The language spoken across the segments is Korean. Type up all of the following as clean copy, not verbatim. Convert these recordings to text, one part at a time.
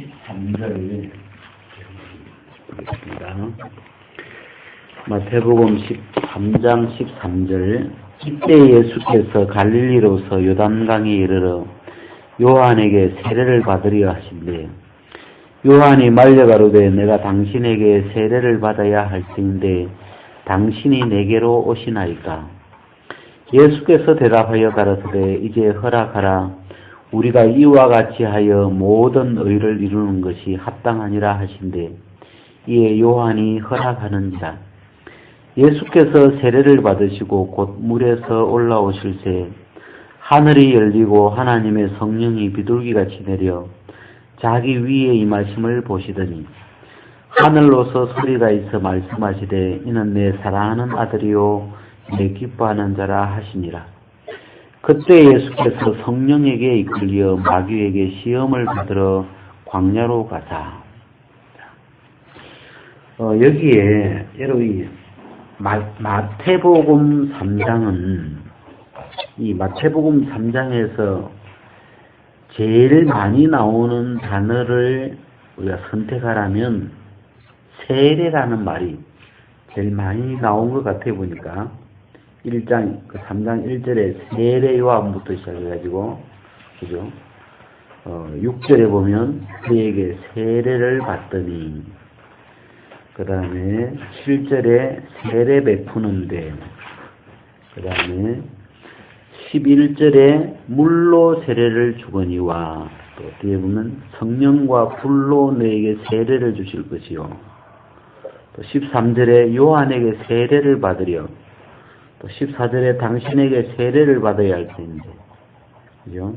13절 보겠습니다. 마태복음 13장 13절. 이때 예수께서 갈릴리로서 요단강에 이르러 요한에게 세례를 받으려 하신대. 요한이 말려 가로되 내가 당신에게 세례를 받아야 할 터인데 당신이 내게로 오시나이까. 예수께서 대답하여 가라사대 이제 허락하라. 우리가 이와 같이 하여 모든 의를 이루는 것이 합당하니라 하신대. 이에 요한이 허락하는지라. 예수께서 세례를 받으시고 곧 물에서 올라오실새 하늘이 열리고 하나님의 성령이 비둘기같이 내려 자기 위에 임하심을 보시더니 하늘로서 소리가 있어 말씀하시되 이는 내 사랑하는 아들이요 내 기뻐하는 자라 하시니라. 그때 예수께서 성령에게 이끌려 마귀에게 시험을 받으러 광야로 가사. 여기에 여러분 마태복음 3장은 이 마태복음 3장에서 제일 많이 나오는 단어를 우리가 선택하라면 세례라는 말이 제일 많이 나온 것 같아 보니까 3장 1절에 세례 요한부터 시작해가지고 그죠? 6절에 보면 그에게 세례를 받더니 그 다음에 7절에 세례 베푸는데 그 다음에 11절에 물로 세례를 주거니와 또 뒤에 보면 성령과 불로 너에게 세례를 주실 것이요 또 13절에 요한에게 세례를 받으려 또 14절에 당신에게 세례를 받아야 할 텐데 그죠?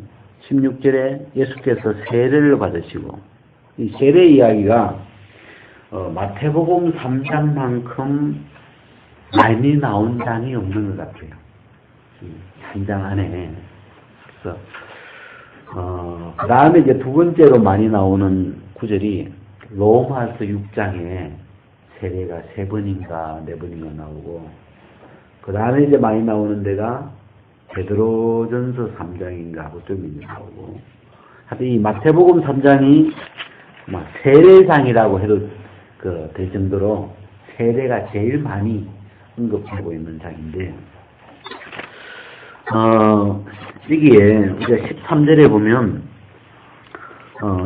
16절에 예수께서 세례를 받으시고 이 세례 이야기가 마태복음 3장만큼 많이 나온 장이 없는 것 같아요. 한 장 안에. 그래서 그 다음에 이제 두 번째로 많이 나오는 구절이 로마서 6장에 세례가 3번인가 4번인가 나오고 그 다음에 이제 많이 나오는 데가 베드로전서 3장인가 하고 좀 이제 나오고 하여튼 이 마태복음 3장이 세례장이라고 해도 될 정도로 세례가 제일 많이 언급하고 있는 장인데 여기에 우리가 13절에 보면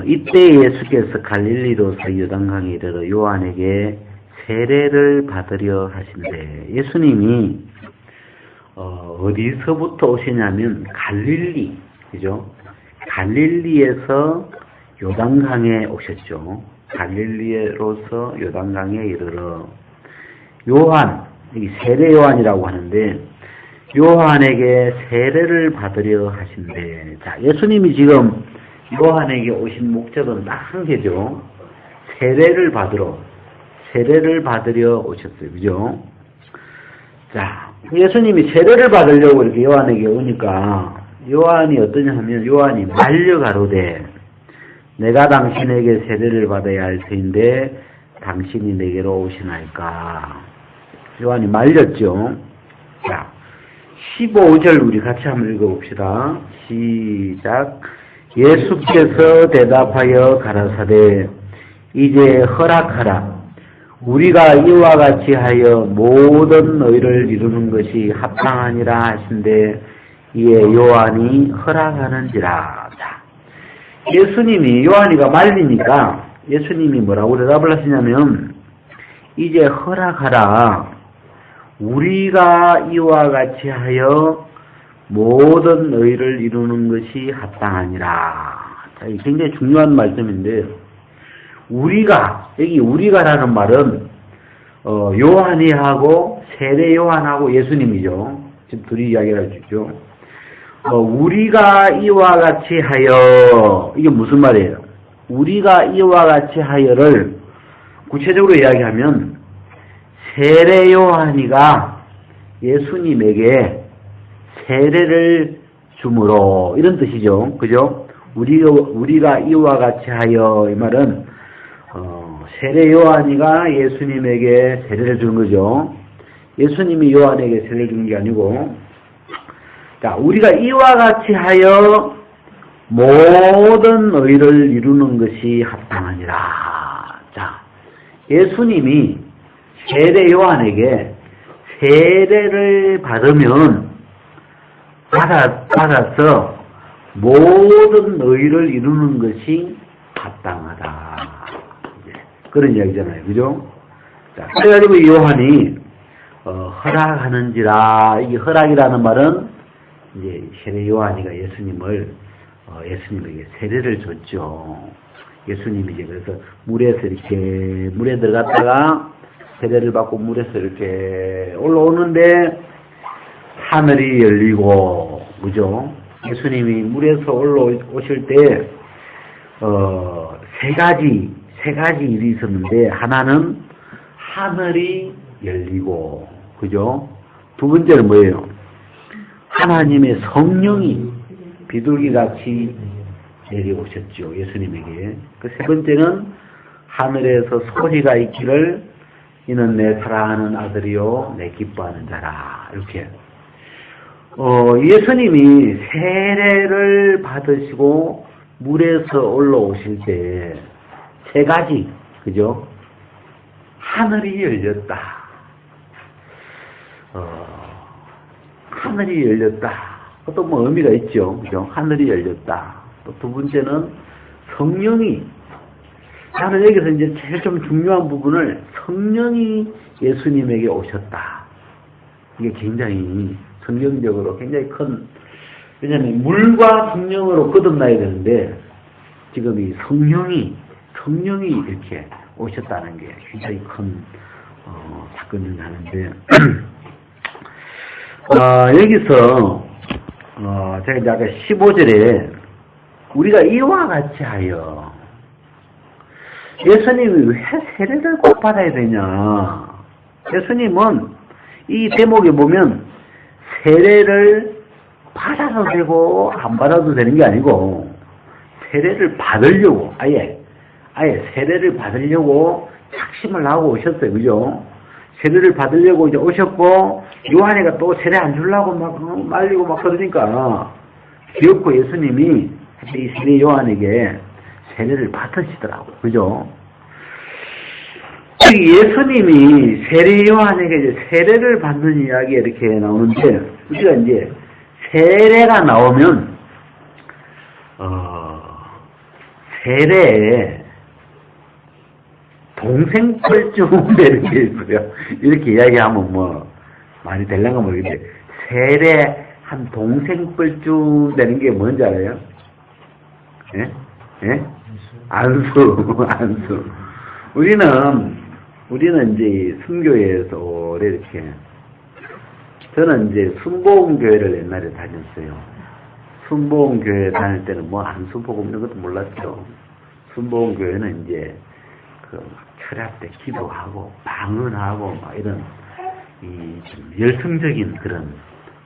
이때 예수께서 갈릴리로서 요단강에 이르러 요한에게 세례를 받으려 하신대. 예수님이 어디서부터 오시냐면 갈릴리, 그죠? 갈릴리에서 요단강에 오셨죠. 갈릴리로서 요단강에 이르러 요한, 여기 세례 요한이라고 하는데 요한에게 세례를 받으려 하신대. 자, 예수님이 지금 요한에게 오신 목적은 딱 한 개죠. 세례를 받으려 오셨어요. 그죠? 자, 예수님이 세례를 받으려고 이렇게 요한에게 오니까 요한이 어떠냐 하면 요한이 말려 가로되 내가 당신에게 세례를 받아야 할 터인데 당신이 내게로 오시나이까. 요한이 말렸죠. 자, 15절 우리 같이 한번 읽어봅시다. 시작. 예수께서 대답하여 가라사대 이제 허락하라. 우리가 이와 같이 하여 모든 의를 이루는 것이 합당하니라 하신대. 이에 요한이 허락하는지라. 자, 예수님이 요한이가 말리니까 예수님이 뭐라고 대답을 하시냐면 이제 허락하라. 우리가 이와 같이 하여 모든 의를 이루는 것이 합당하니라. 자, 이 굉장히 중요한 말씀인데 여기 우리가라는 말은 요한이 하고 세례 요한하고 예수님이죠. 지금 둘이 이야기를 해주죠. 우리가 이와 같이 하여 이게 무슨 말이에요? 우리가 이와 같이 하여를 구체적으로 이야기하면 세례 요한이가 예수님에게 세례를 주므로 이런 뜻이죠. 그죠? 우리가 이와 같이 하여 이 말은 세례 요한이가 예수님에게 세례를 주는 거죠. 예수님이 요한에게 세례를 주는 게 아니고 자, 우리가 이와 같이 하여 모든 의를 이루는 것이 합당하니라. 자, 예수님이 세례 요한에게 세례를 받아서 모든 의를 이루는 것이 합당하다. 그런 이야기잖아요. 그죠? 자, 그래가지고 요한이, 허락하는지라, 이 허락이라는 말은, 이제, 세례 요한이가 예수님에게 세례를 줬죠. 예수님이 이제 그래서 물에 들어갔다가 세례를 받고 물에서 이렇게 올라오는데 하늘이 열리고, 그죠? 예수님이 물에서 올라오실 때, 세 가지 일이 있었는데, 하나는 하늘이 열리고, 그죠? 두 번째는 뭐예요? 하나님의 성령이 비둘기같이 내려오셨죠. 예수님에게. 그 세 번째는 하늘에서 소리가 있기를 이는 내 사랑하는 아들이요 내 기뻐하는 자라. 이렇게. 예수님이 세례를 받으시고 물에서 올라오실 때 세 가지, 그죠? 하늘이 열렸다. 하늘이 열렸다. 또 뭐 의미가 있죠. 그죠? 하늘이 열렸다. 또 두 번째는 성령이, 나는 여기서 이제 제일 좀 중요한 부분을 성령이 예수님에게 오셨다. 이게 굉장히 성경적으로 굉장히 큰, 왜냐하면 물과 성령으로 거듭나야 되는데 지금 이 성령이 이렇게 오셨다는 게 굉장히 큰 사건을 하는데 여기서 제가 이제 아까 15절에 우리가 이와 같이 하여 예수님이 왜 세례를 꼭 받아야 되냐? 예수님은 이 대목에 보면 세례를 받아도 되고 안 받아도 되는 게 아니고 세례를 받으려고 아예 세례를 받으려고 작심을 하고 오셨어요. 그죠? 세례를 받으려고 이제 오셨고 요한이가 또 세례 안 주려고 막 말리고 막 그러니까 귀엽고 예수님이 이 세례 요한에게 세례를 받으시더라고요. 그죠? 예수님이 세례 요한에게 이제 세례를 받는 이야기 이렇게 나오는데 우리가 이제 세례가 나오면 세례에 동생뻘쯤 되는 게 있어요. 이렇게 이야기하면 뭐 많이 될랑가 모르겠는데 세례 한 동생뻘쯤 되는 게 뭔지 알아요? 예? 예? 안수. 우리는 이제 순교회에서 이렇게 저는 이제 순복음교회를 옛날에 다녔어요. 순복음교회 다닐 때는 뭐 안수복음 이런 것도 몰랐죠. 순복음교회는 이제 그 철학 때 기도하고 방언하고 막 이런 이 좀 열성적인 그런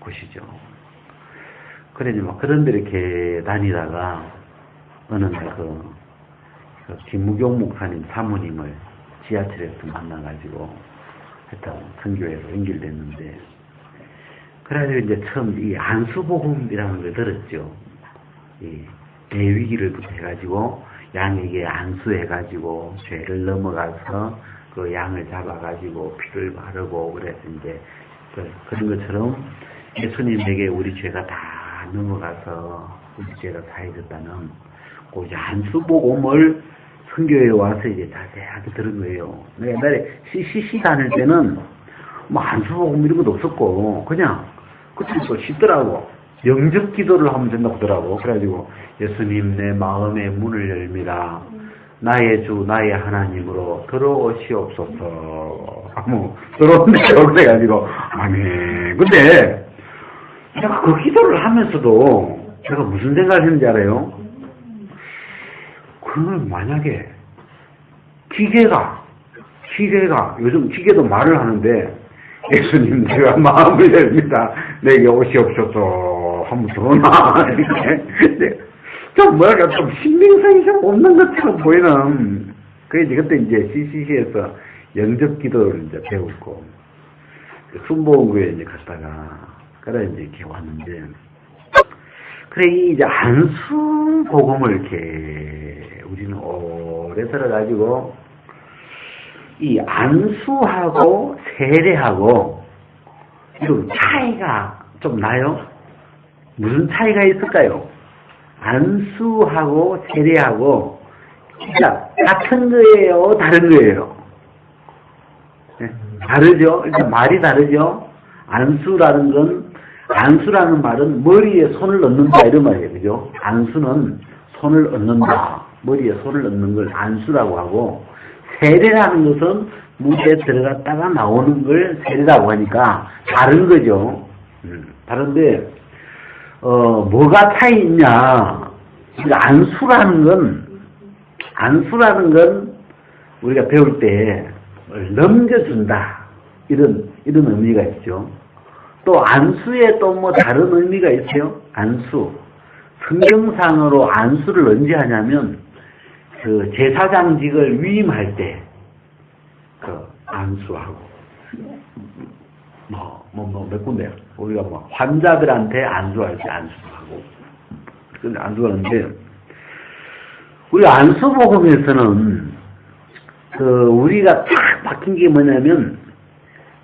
곳이죠. 그래서 막 그런 데 이렇게 다니다가 어느 날 그 김무경 목사님 사모님을 지하철에서 만나가지고 하여튼 선교회로 연결됐는데 그래가지고 이제 처음 이 안수복음이라는 걸 들었죠. 이 대위기를부터 해가지고 양에게 안수해가지고 죄를 넘어가서 그 양을 잡아가지고 피를 바르고 그래서 이제 그런 것처럼 예수님에게 우리 죄가 다 넘어가서 우리 죄가 사해졌다는 그 안수복음을 선교회에 와서 이제 자세하게 들은 거예요. 내가 옛날에 CCC 다닐 때는 뭐 안수복음 이런 것도 없었고 그냥 그때 또 쉽더라고. 영접 기도를 하면 된다고 하더라고. 그래가지고 예수님 내 마음의 문을 열미라. 나의 주 나의 하나님으로 들어오시옵소서. 뭐 들어온대요. 그래가지고 아멘. 근데 내가 그 기도를 하면서도 제가 무슨 생각을 했는지 알아요? 그러면 만약에 기계가 요즘 기계도 말을 하는데 예수님 제가 마음을 열립니다. 내게 오시옵소서 한번 들어오나 이렇게 좀 뭐랄까 좀 신빙성이 좀 없는 것처럼 보이는 그래서 그때 이제 CCC에서 영접 기도를 이제 배웠고 순복음교회에 이제 갔다가 그래 이제 이렇게 왔는데 그래, 이제 안수 복음을 이렇게 우리는 오래 들어가지고, 이 안수하고 세례하고, 좀 차이가 좀 나요? 무슨 차이가 있을까요? 안수하고 세례하고, 진짜 같은 거예요? 다른 거예요? 네? 다르죠? 일단 말이 다르죠? 안수라는 말은 머리에 손을 넣는다 이런 말이에요. 그죠? 안수는 손을 얹는다. 머리에 손을 넣는 걸 안수라고 하고, 세례라는 것은 무대에 들어갔다가 나오는 걸 세례라고 하니까 다른 거죠. 다른데, 뭐가 차이 있냐? 안수라는 건 우리가 배울 때 넘겨준다. 이런 의미가 있죠. 또 안수에 또 뭐 다른 의미가 있어요. 안수. 성경상으로 안수를 언제 하냐면 그 제사장직을 위임할 때 그 안수하고 몇 군데야. 우리가 뭐 환자들한테 안수할 때 안수하고 근데 안수하는데 우리 안수복음에서는 그 우리가 탁 박힌 게 뭐냐면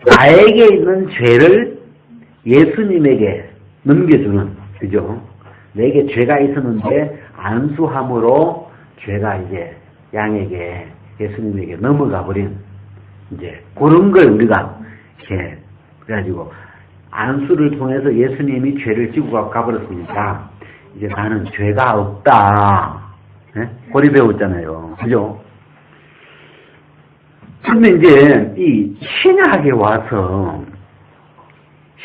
나에게 있는 죄를 예수님에게 넘겨주는, 그죠? 내게 죄가 있었는데 안수함으로 죄가 이제 양에게 예수님에게 넘어가 버린 이제 그런 걸 우리가 이렇게 그래가지고 안수를 통해서 예수님이 죄를 지고 가버렸으니까 이제 나는 죄가 없다. 네? 고리 배웠잖아요, 그죠? 근데 이제 이 신약에 와서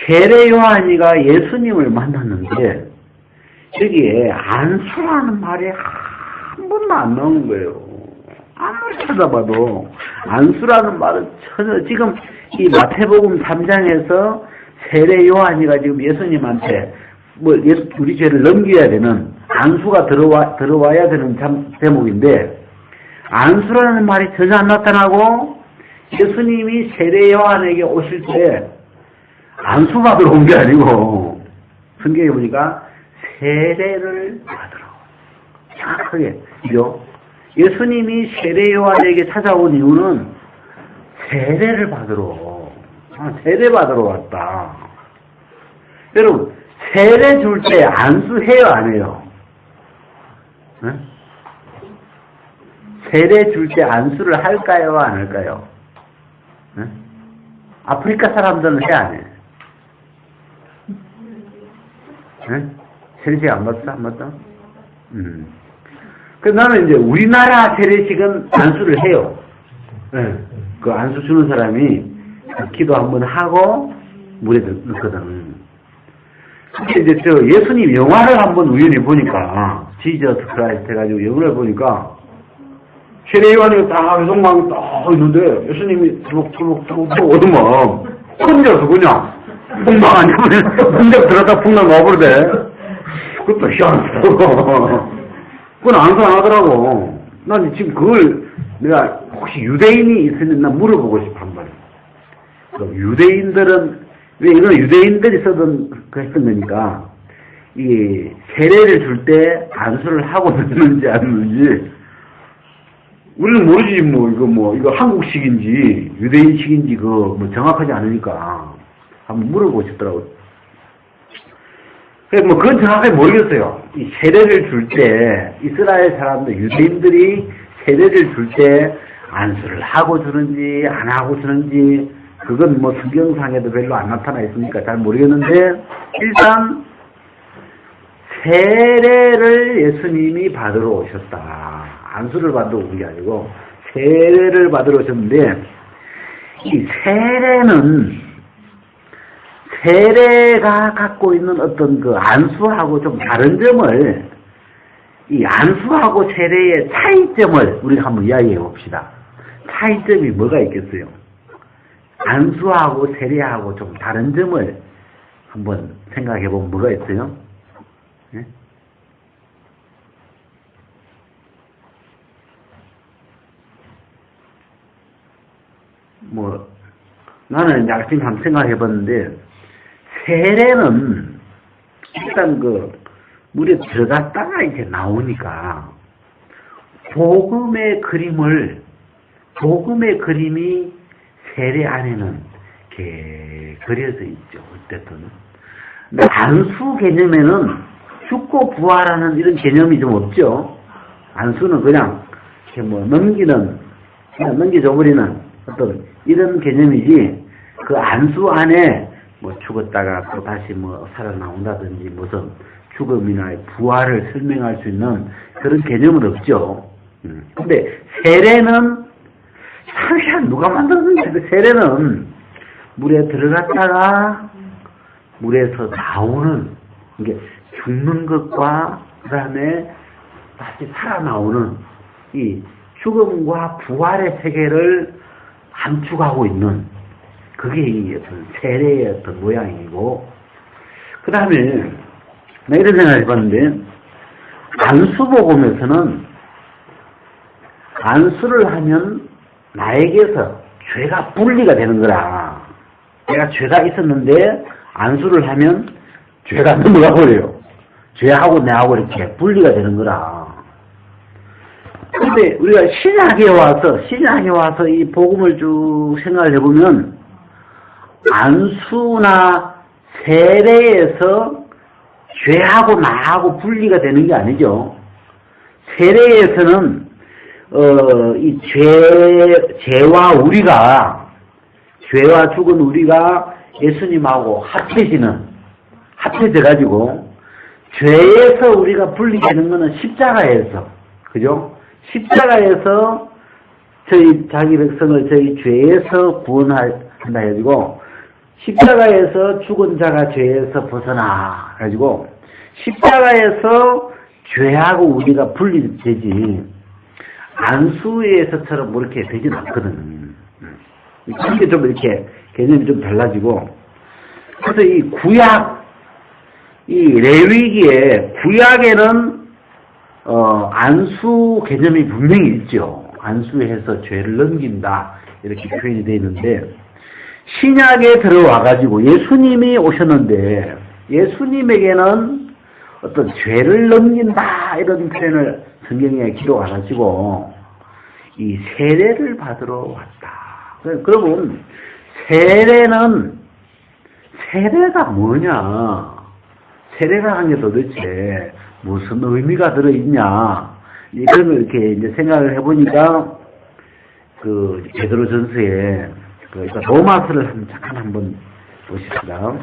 세례 요한이가 예수님을 만났는데 여기에 안수라는 말이 한 번도 안 나오는 거예요. 아무리 찾아봐도 안수라는 말은 전혀 지금 이 마태복음 3장에서 세례 요한이가 지금 예수님한테 우리 죄를 넘겨야 되는 안수가 들어와야 되는 제목인데 안수라는 말이 전혀 안 나타나고 예수님이 세례 요한에게 오실 때 안수 받으러 온 게 아니고 성경에 보니까 세례를 받으러 정확하게 그죠? 예수님이 세례 요한에게 찾아온 이유는 세례를 받으러 세례 받으러 왔다. 여러분 세례 줄 때 안수해요 안 해요? 네? 세례 줄 때 안수를 할까요 안 할까요? 네? 아프리카 사람들은 해 안 해? 네? 세례식 안 받았어? 안 받았어? 그래서 나는 이제 우리나라 세례식은 안수를 해요. 네. 그 안수 주는 사람이 기도 한번 하고 물에 넣거든. 근데 이제 저 예수님 영화를 한번 우연히 보니까 지저스 크라이스트 해가지고 영화를 보니까 세례 요한이 딱 회성망이 딱 있는데 예수님이 투벅투벅 오더만 혼자서 그냥 풍망 아니면 혼자 들어갔다 풍랑 나와버리대. 그것도 희한하더라고. 그건 안수 안 하더라고. 난 지금 그걸 내가 혹시 유대인이 있으면 나 물어보고 싶어 한 번. 유대인들은 왜 이건 유대인들이 쓰던 했던 거니까 이 세례를 줄 때 안수를 하고 듣는지 안 듣는지 우리는 모르지 이거 한국식인지 유대인식인지 정확하지 않으니까 한번 물어보고 싶더라고. 그래서 그건 정확하게 모르겠어요. 이 세례를 줄 때 이스라엘 사람들 유대인들이 세례를 줄 때 안수를 하고 주는지 안 하고 주는지 그건 성경상에도 별로 안 나타나 있으니까 잘 모르겠는데 일단 세례를 예수님이 받으러 오셨다. 안수를 받으러 온 게 아니고 세례를 받으러 오셨는데 이 세례가 갖고 있는 어떤 그 안수하고 좀 다른 점을 이 안수하고 세례의 차이점을 우리가 한번 이야기해 봅시다. 차이점이 뭐가 있겠어요? 안수하고 세례하고 좀 다른 점을 한번 생각해 보면 뭐가 있어요? 네? 나는 약간 한번 생각해 봤는데 세례는 일단 물에 들어갔다가 이제 나오니까 복음의 그림이 세례 안에는 이렇게 그려져 있죠. 어쨌든. 근데 안수 개념에는 죽고 부활하는 이런 개념이 좀 없죠. 안수는 그냥 이렇게 뭐 그냥 넘겨줘버리는 어떤 이런 개념이지, 그 안수 안에 뭐 죽었다가 또 다시 뭐 살아나온다든지 무슨 죽음이나 부활을 설명할 수 있는 그런 개념은 없죠. 근데 세례는 사실 누가 만들었는지, 그 세례는 물에 들어갔다가 물에서 나오는, 이게 죽는 것과 그 다음에 다시 살아나오는 이 죽음과 부활의 세계를 함축하고 있는 그게 이 어떤 세례의 어떤 모양이고, 그 다음에 내가 이런 생각을 해봤는데, 안수복음에서는 안수를 하면 나에게서 죄가 분리가 되는 거라. 내가 죄가 있었는데 안수를 하면 죄가 넘어가 버려요. 죄하고 내하고 이렇게 분리가 되는 거라. 근데 우리가 신약에 와서 이 복음을 쭉 생각을 해보면, 안수나 세례에서 죄하고 나하고 분리가 되는 게 아니죠. 세례에서는 이 죄와 죽은 우리가 예수님하고 합해져가지고, 죄에서 우리가 분리되는 것은 십자가에서, 그죠? 십자가에서 자기 백성을 저희 죄에서 구원한다 해가지고, 십자가에서 죽은 자가 죄에서 벗어나 가지고 십자가에서 죄하고 우리가 분리되지, 안수에서처럼 뭐 이렇게 되진 않거든. 이게 좀 이렇게 개념이 좀 달라지고, 그래서 이 레위기에 구약에는 안수 개념이 분명히 있죠. 안수해서 죄를 넘긴다 이렇게 표현이 되어 있는데, 신약에 들어와가지고 예수님이 오셨는데 예수님에게는 어떤 죄를 넘긴다 이런 표현을 성경에 기록 안 하시고 이 세례를 받으러 왔다. 그러면 세례가 뭐냐? 세례라는 게 도대체 무슨 의미가 들어있냐? 이런 걸 이렇게 이제 생각을 해보니까 그 베드로전서에 로마서를 잠깐 한번 보십시다.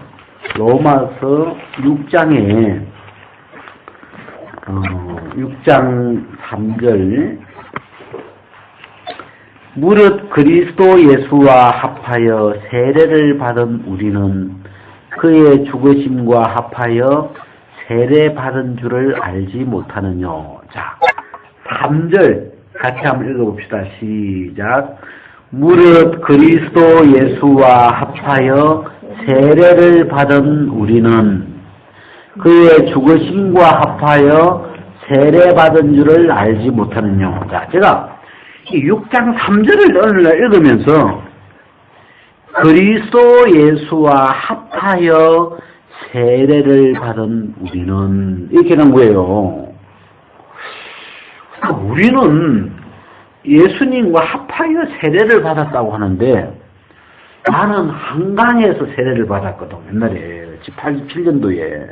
로마서 6장에 6장 3절, 무릇 그리스도 예수와 합하여 세례를 받은 우리는 그의 죽으심과 합하여 세례 받은 줄을 알지 못하느냐. 자, 3절 같이 한번 읽어봅시다. 시작. 무릇 그리스도 예수와 합하여 세례를 받은 우리는 그의 죽으심과 합하여 세례 받은 줄을 알지 못하느냐. 자, 제가 이 6장 3절을 오늘날 읽으면서 그리스도 예수와 합하여 세례를 받은 우리는 이렇게 난 거예요. 우리는 예수님과 합하여 세례를 받았다고 하는데, 나는 한강에서 세례를 받았거든, 옛날에 87년도에.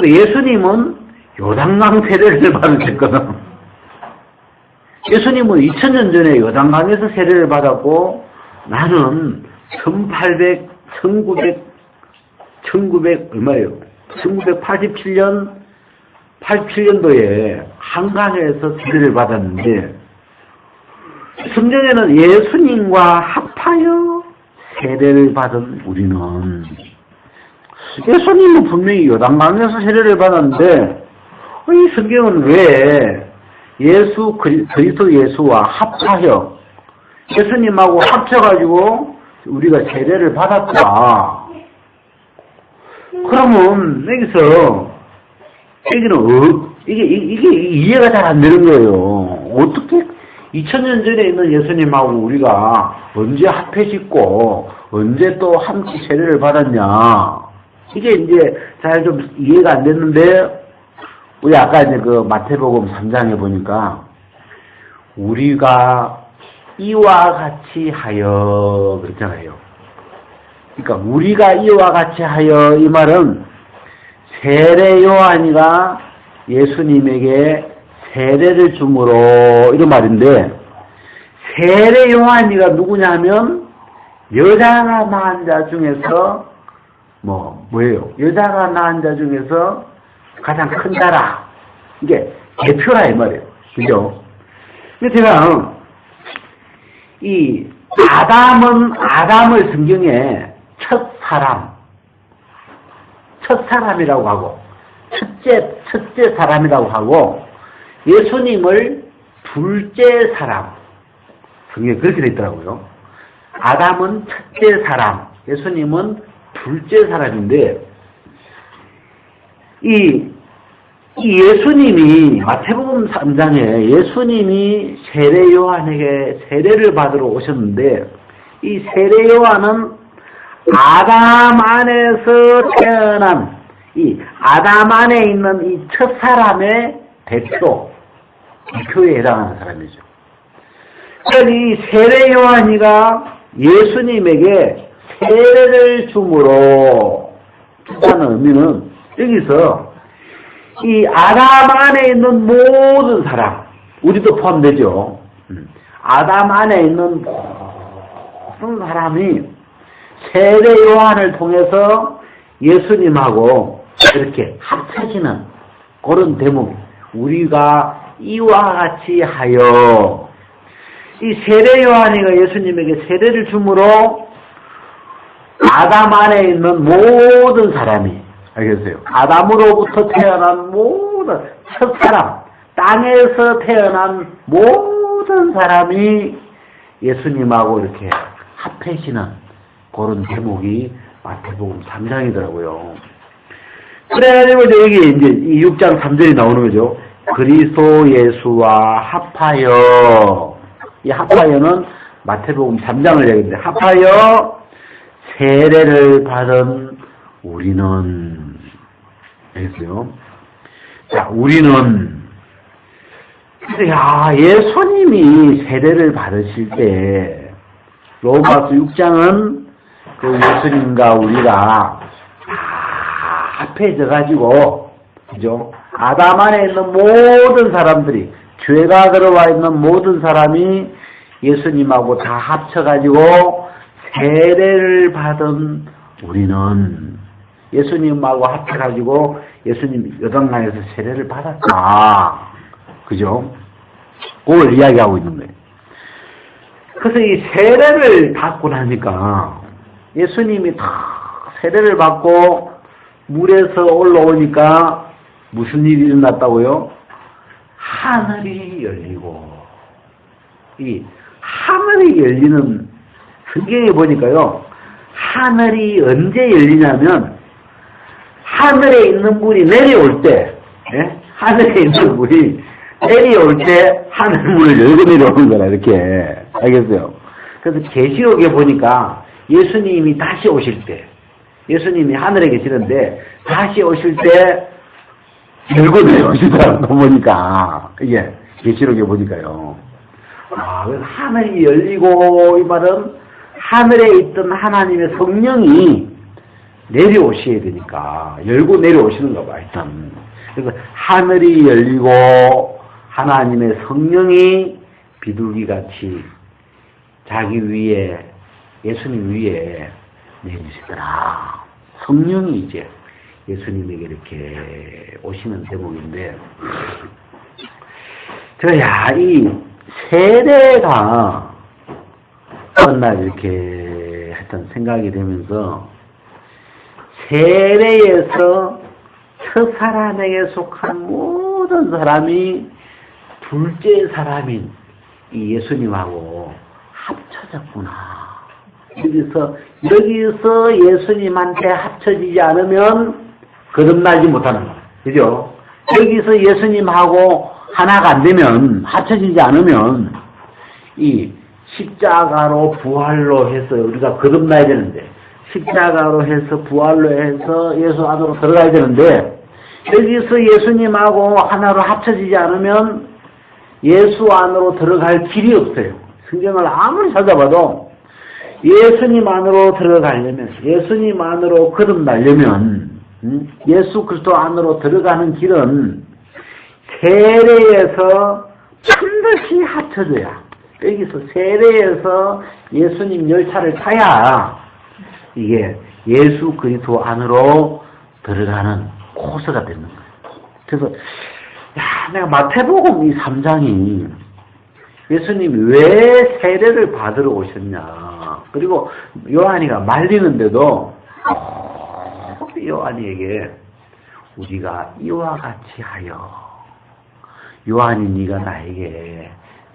예수님은 요단강 세례를 받으셨거든. 예수님은 2000년 전에 요단강에서 세례를 받았고, 나는 1987년도에 한강에서 세례를 받았는데, 성경에는 예수님과 합하여 세례를 받은 우리는, 예수님은 분명히 요단강에서 세례를 받았는데 이 성경은 왜 그리스도 예수와 합하여, 예수님하고 합쳐가지고 우리가 세례를 받았다. 그러면 여기는 이게 이해가 잘 안 되는 거예요. 어떻게 2000년 전에 있는 예수님하고 우리가 언제 합해짓고 언제 또 함께 세례를 받았냐? 이게 이제 잘 좀 이해가 안 됐는데, 우리 아까 이제 그 마태복음 3장에 보니까 우리가 이와 같이 하여 그랬잖아요. 그러니까 우리가 이와 같이 하여 이 말은 세례 요한이가 예수님에게 세례를 줌으로 이런 말인데 세례 요한이가 누구냐면 여자가 낳은 자 중에서 뭐예요? 여자가 낳은 자 중에서 가장 큰 자라. 이게 대표라 이 말이에요. 그죠? 근데 제가 이 아담을 성경에 첫 사람이라고 하고 첫째 사람이라고 하고 예수님을 둘째 사람 성경에 그렇게 되어 있더라고요. 아담은 첫째 사람, 예수님은 둘째 사람인데 이 예수님이 마태복음 3장에 예수님이 세례 요한에게 세례를 받으러 오셨는데 이 세례 요한은 아담 안에서 태어난 이 아담 안에 있는 이 첫 사람의 대표에 해당하는 사람이죠. 그러니 이 세례 요한이가 예수님에게 세례를 줌으로 주다는 의미는 여기서 이 아담 안에 있는 모든 사람, 우리도 포함되죠. 아담 안에 있는 모든 사람이 세례 요한을 통해서 예수님하고 이렇게 합쳐지는 그런 대목, 우리가 이와 같이 하여 이 세례 요한이가 예수님에게 세례를 줌으로 아담 안에 있는 모든 사람이 알겠어요? 아담으로부터 태어난 모든 첫 사람, 땅에서 태어난 모든 사람이 예수님하고 이렇게 합해지는 그런 대목이 마태복음 3장이더라고요. 그래가지고 여기 이제 이 6장 3절이 나오는 거죠. 그리스도 예수와 합하여, 이 합하여는 마태복음 3장을 얘기하는데 합하여 세례를 받은 우리는 알겠어요? 자, 우리는 예수님이 세례를 받으실 때 로마서 6장은 그 예수님과 우리가 다 합해져 가지고 그죠? 아담 안에 있는 모든 사람들이 죄가 들어와 있는 모든 사람이 예수님하고 다 합쳐 가지고 세례를 받은 우리는 예수님하고 합쳐가지고 예수님 요단강에서 세례를 받았다. 그죠? 그걸 이야기하고 있는 거예요. 그래서 이 세례를 받고 나니까 예수님이 다 세례를 받고 물에서 올라오니까 무슨 일이 일어났다고요? 하늘이 열리고 이 하늘이 열리는 성경에 보니까요. 하늘이 언제 열리냐면 하늘에 있는 물이 내려올 때 하늘에 있는 물이 내려올 때 하늘문을 열고 내려오는 거라 이렇게 알겠어요. 그래서 계시록에 보니까 예수님이 다시 오실 때 예수님이 하늘에 계시는데 다시 오실 때 열고 내려오시더라고 보니까 이게 계시록에 보니까요. 그래서 하늘이 열리고 이 말은 하늘에 있던 하나님의 성령이 내려오셔야 되니까 열고 내려오시는가 봐 일단. 그래서 하늘이 열리고 하나님의 성령이 비둘기같이 자기 위에 예수님 위에 내리시더라. 성령이 이제 예수님에게 이렇게 오시는 대목인데 저야 이 세례가 어느 날 이렇게 하여튼 생각이 되면서 세례에서 첫 사람에게 속한 모든 사람이 둘째 사람인 이 예수님하고 합쳐졌구나. 여기서 예수님한테 합쳐지지 않으면 거듭나지 못하는 거야. 그죠? 여기서 예수님하고 하나가 안 되면, 합쳐지지 않으면, 이 십자가로 부활로 해서 우리가 거듭나야 되는데, 십자가로 해서 부활로 해서 예수 안으로 들어가야 되는데, 여기서 예수님하고 하나로 합쳐지지 않으면 예수 안으로 들어갈 길이 없어요. 성경을 아무리 찾아봐도 예수님 안으로 들어가려면, 예수님 안으로 거듭나려면, 예수 그리스도 안으로 들어가는 길은 세례에서 반드시 합쳐져야, 여기서 세례에서 예수님 열차를 타야 이게 예수 그리스도 안으로 들어가는 코스가 되는 거예요. 그래서 내가 마태복음 이 3장이 예수님이 왜 세례를 받으러 오셨냐, 그리고 요한이가 말리는데도 요한이에게 우리가 이와 같이 하여, 요한이 네가 나에게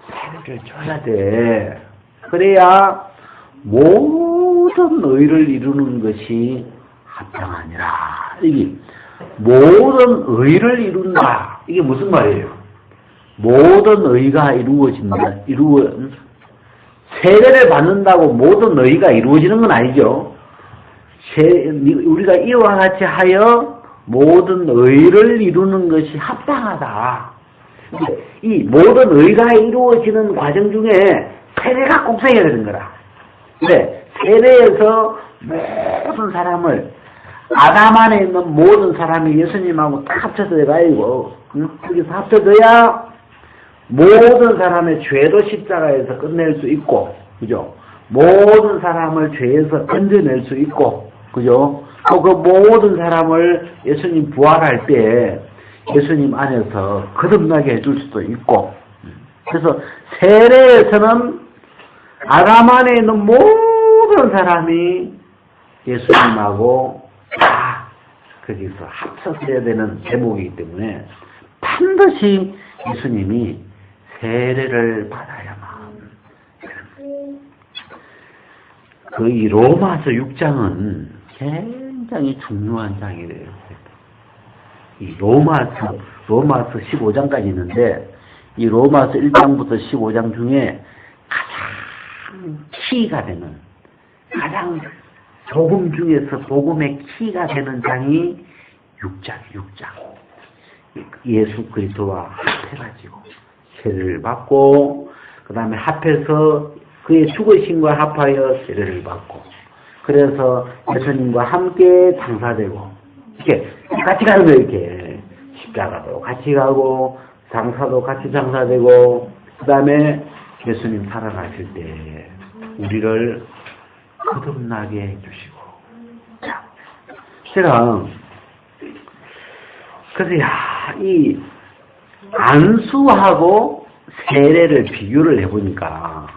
세례를 줘야 돼. 그래야 모든 의를 이루는 것이 합당하니라. 이게 모든 의를 이룬다. 이게 무슨 말이에요? 모든 의가 이루어진다. 세례를 받는다고 모든 의가 이루어지는 건 아니죠. 우리가 이와 같이 하여 모든 의를 이루는 것이 합당하다. 이 모든 의가 이루어지는 과정 중에 세례가 꼭 생겨야 되는 거라. 근데 세례에서 모든 사람을, 아담 안에 있는 모든 사람이 예수님하고 딱 합쳐져 가지고 거기서 합쳐져야 모든 사람의 죄도 십자가에서 끝낼 수 있고, 그죠? 모든 사람을 죄에서 건져낼 수 있고, 그죠? 또 그 모든 사람을 예수님 부활할 때 예수님 안에서 거듭나게 해줄 수도 있고. 그래서 세례에서는 아담 안에 있는 모든 사람이 예수님하고 다 거기서 합쳐져야 되는 제목이기 때문에 반드시 예수님이 세례를 받아야만. 그 이 로마서 6장은 굉장히 중요한 장이래요. 이 로마서 15장까지 있는데, 이 로마서 1장부터 15장 중에 가장 키가 되는, 가장 복음 중에서 복음의 키가 되는 장이 6장. 예수 그리스도와 합해가지고 세례를 받고, 그 다음에 합해서 그의 죽으심과 합하여 세례를 받고, 그래서 예수님과 함께 장사되고, 이렇게 같이 가는 거예요. 이렇게 십자가도 같이 가고 장사도 같이 장사되고, 그 다음에 예수님 살아가실 때 우리를 거듭나게 해주시고. 자, 제가 그래서 이 안수하고 세례를 비교를 해보니까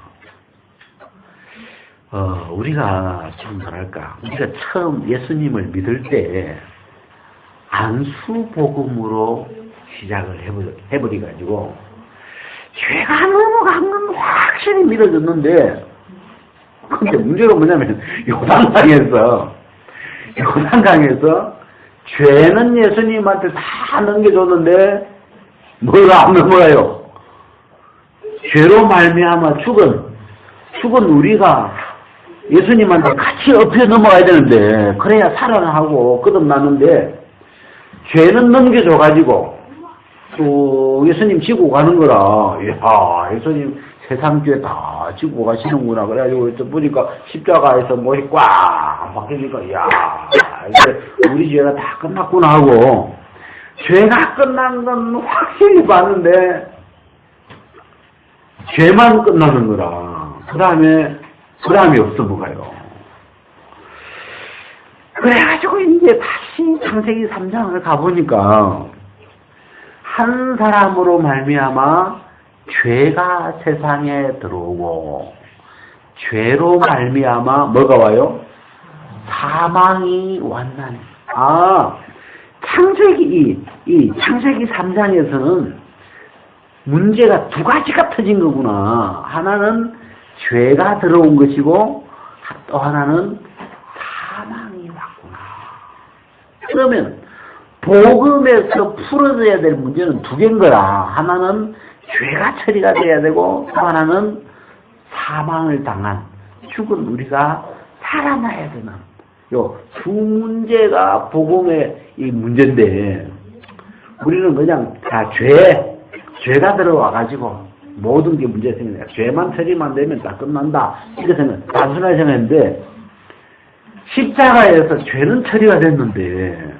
우리가 좀 뭐랄까, 우리가 처음 예수님을 믿을 때 안수복음으로 시작을 해버려가지고 죄가 넘어간 건 확실히 믿어졌는데, 근데 문제가 뭐냐면 요단강에서 죄는 예수님한테 다 넘겨줬는데 뭐가 안 넘어가요? 죄로 말미암아 죽은 우리가 예수님한테 같이 엎혀 넘어가야 되는데, 그래야 살아나고 거듭나는데 죄는 넘겨줘가지고 또 예수님 지고 가는 거라. 이야, 예수님 세상 죄 다 지고 가시는구나. 그래가지고 또 보니까 십자가에서 못이 꽉 막히니까, 이야, 이제 우리 죄가 다 끝났구나 하고, 죄가 끝난 건 확실히 봤는데 죄만 끝나는 거라. 그 다음이 없어 뭐가요. 그래가지고 이제 다시 창세기 3장을 가보니까 한 사람으로 말미암아 죄가 세상에 들어오고, 죄로 말미암아 뭐가 와요? 사망이 왔나니. 창세기 창세기 3장에서는 문제가 두 가지가 터진 거구나. 하나는 죄가 들어온 것이고 또 하나는 사망이 왔구나. 그러면 복음에서 풀어져야 될 문제는 두 개인 거라. 하나는 죄가 처리가 돼야 되고, 또 하나는 사망을 당한 죽은 우리가 살아나야 되는 요 두 문제가 복음의 이 문제인데, 우리는 그냥 다 죄가 들어와가지고 모든 게 문제 생기냐. 죄만 처리만 되면 다 끝난다. 이렇게 단순하게 생각했는데, 십자가에서 죄는 처리가 됐는데,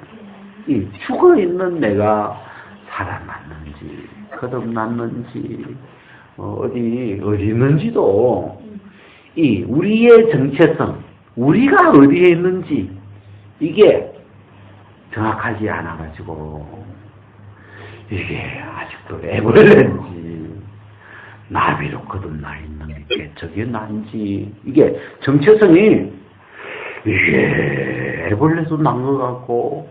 이 죽어있는 내가 살아났는지, 거듭났는지, 어디 있는지도, 이 우리의 정체성, 우리가 어디에 있는지, 이게 정확하지 않아가지고, 이게 아직도 애벌레인지, 나비로 거듭나 있는 게 저게 난지, 이게 정체성이, 이게 애벌레도 난 것 같고,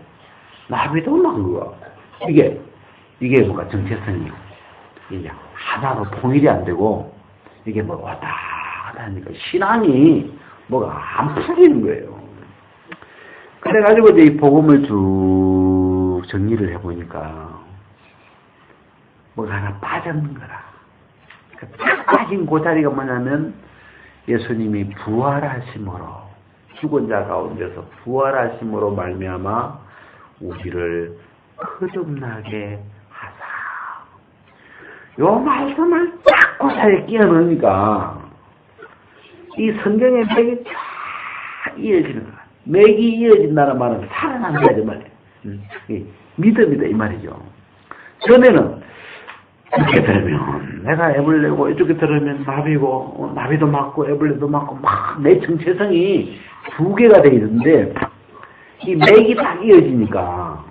나비도 난 것 같고, 이게 뭐가 정체성이, 이게 하나로 통일이 안 되고, 이게 뭐 왔다 갔다 하니까 신앙이 뭐가 안 풀리는 거예요. 그래가지고 이제 이 복음을 쭉 정리를 해보니까, 뭐가 하나 빠졌는 거라. 딱 빠진 그 자리가 뭐냐면, 예수님이 부활하심으로, 죽은 자 가운데서 부활하심으로 말미암아 우리를 거듭나게 하사. 요 말씀을 딱 그 사이에 끼워 넣으니까, 이 성경의 맥이 쫙 이어지는 거야. 맥이 이어진다는 말은 살아난다, 이 말이에요. 믿음이다, 이 말이죠. 전에는, 이렇게 들으면 내가 애벌레고, 이쪽에 들으면 나비고, 나비도 맞고, 애벌레도 맞고, 막 내 정체성이 두 개가 돼 있는데, 이 맥이 딱 이어지니까,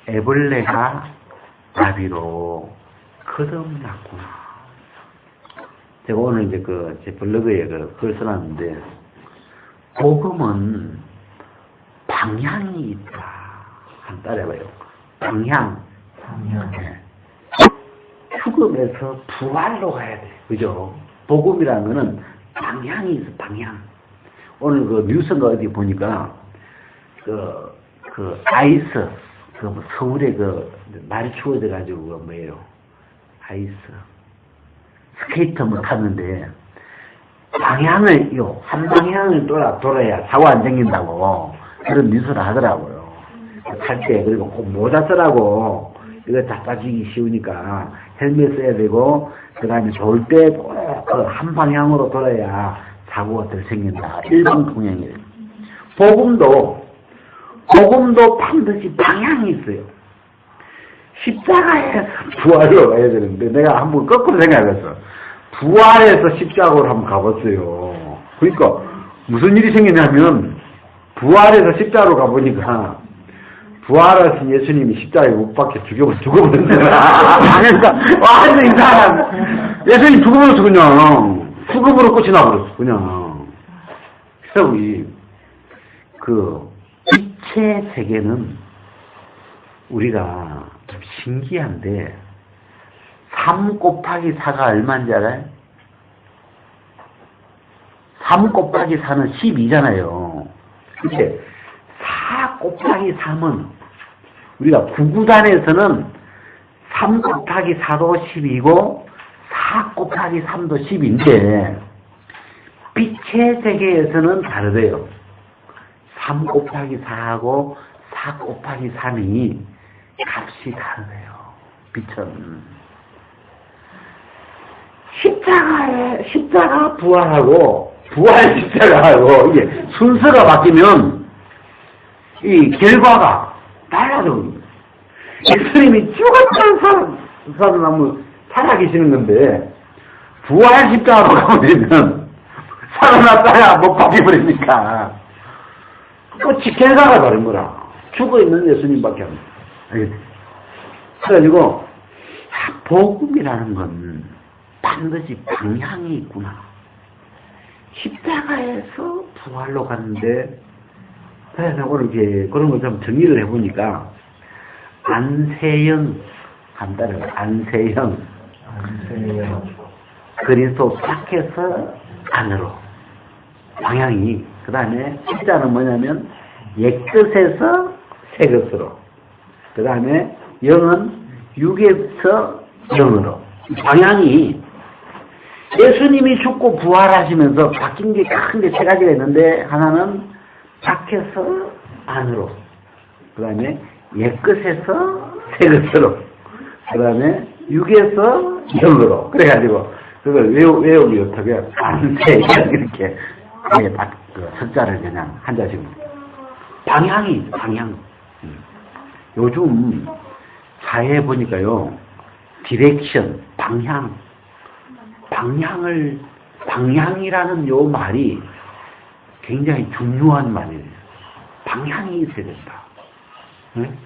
애벌레가 나비로 거듭났구나. 제가 오늘 이제 제 블로그에 글 써놨는데, 복음은 방향이 있다. 한번 따라해봐요. 방향. 네. 죽음에서 부활로 가야 돼. 그죠? 복음이라는 거는 방향이 있어, 방향. 오늘 뉴스가 어디 보니까, 아이스, 뭐 서울에 날이 추워져가지고, 뭐예요? 아이스. 스케이터 뭐 탔는데, 한 방향을 돌아야 사고 안 생긴다고, 그런 뉴스를 하더라고요. 탈 때, 그리고 꼭 모자 쓰라고, 이거 자빠지기 쉬우니까 헬멧 써야 되고, 그 다음에 돌 때 한 방향으로 돌아야 사고가 덜 생긴다. 일방통행이에요. 복음도 반드시 방향이 있어요. 십자가에서 부활로 가야 되는데, 내가 한번 거꾸로 생각했어. 부활에서 십자가로 한번 가봤어요. 그러니까 무슨 일이 생기냐면, 부활에서 십자가로 가보니까, 부활하신 예수님이 십자가에 못 박혀 죽어버린 거야. 그러니까, 완전 이상한. 예수님 죽어버렸어, 그냥. 죽음으로 끝이 나버렸어, 그냥. 그래서 빛의 세계는 우리가 좀 신기한데, 3 곱하기 4가 얼마인지 알아요? 3 곱하기 4는 12잖아요. 그치? 4 곱하기 3은 우리가 구구단에서는 3 곱하기 4도 10이고 4 곱하기 3도 10인데 빛의 세계에서는 다르대요. 3 곱하기 4하고 4 곱하기 3이 값이 다르대요. 빛은. 십자가 부활하고 부활 십자가하고 이게 순서가 바뀌면 이 결과가 달라져요. 예수님이 죽었다는 사람 살아계시는 건데 부활 십자가로 가면 살아났다야 못 박혀버리니까 끝이 결과가 다른 거라. 죽어있는 예수님밖에 안 돼. 그래가지고 복음이라는 건 반드시 방향이 있구나. 십자가에서 부활로 갔는데, 그래서 오늘 이제 그런 걸 좀 정리를 해보니까, 안세영, 간단해요. 안세영. 그리스도 밖에서 안으로. 방향이. 그 다음에 십자는 뭐냐면, 옛것에서 새것으로. 그 다음에 영은 육에서 영으로. 방향이 예수님이 죽고 부활하시면서 바뀐 게 큰 게 3가지가 있는데, 하나는 밖에서 안으로, 그 다음에 옛것에서 새것으로, 그 다음에 육에서 영으로. 그래가지고, 그걸 외우기 어떻게, 반세, 이렇게, 그 석자를 그냥 한자씩. 방향이, 방향. 요즘 사회에 보니까요, 디렉션, 방향이라는 요 말이 굉장히 중요한 말이에요. 방향이 있어야 된다. 응?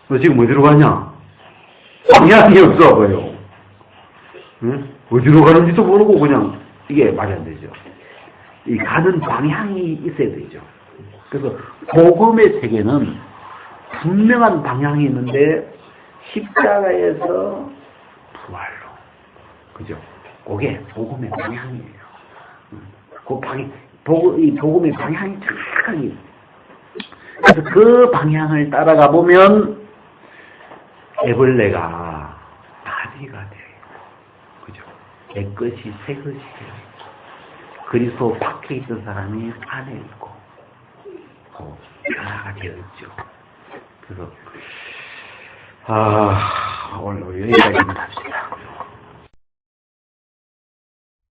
너 지금 어디로 가냐? 방향이 없어 보여. 응? 어디로 가는지도 모르고 그냥 이게 말이 안 되죠. 이 가는 방향이 있어야 되죠. 그래서 복음의 세계는 분명한 방향이 있는데 십자가에서 부활로, 그죠? 그게 복음의 방향이에요. 이 복음의 방향이 정확하게. 그래서 그 방향을 따라가 보면 애벌레가 나비가 돼요. 그죠? 내 것이 새 것이 돼요. 그리스도 밖에 있던 사람이 안에 있고, 변화가 되어 있죠. 그래서, 오늘 여기까지 합시다.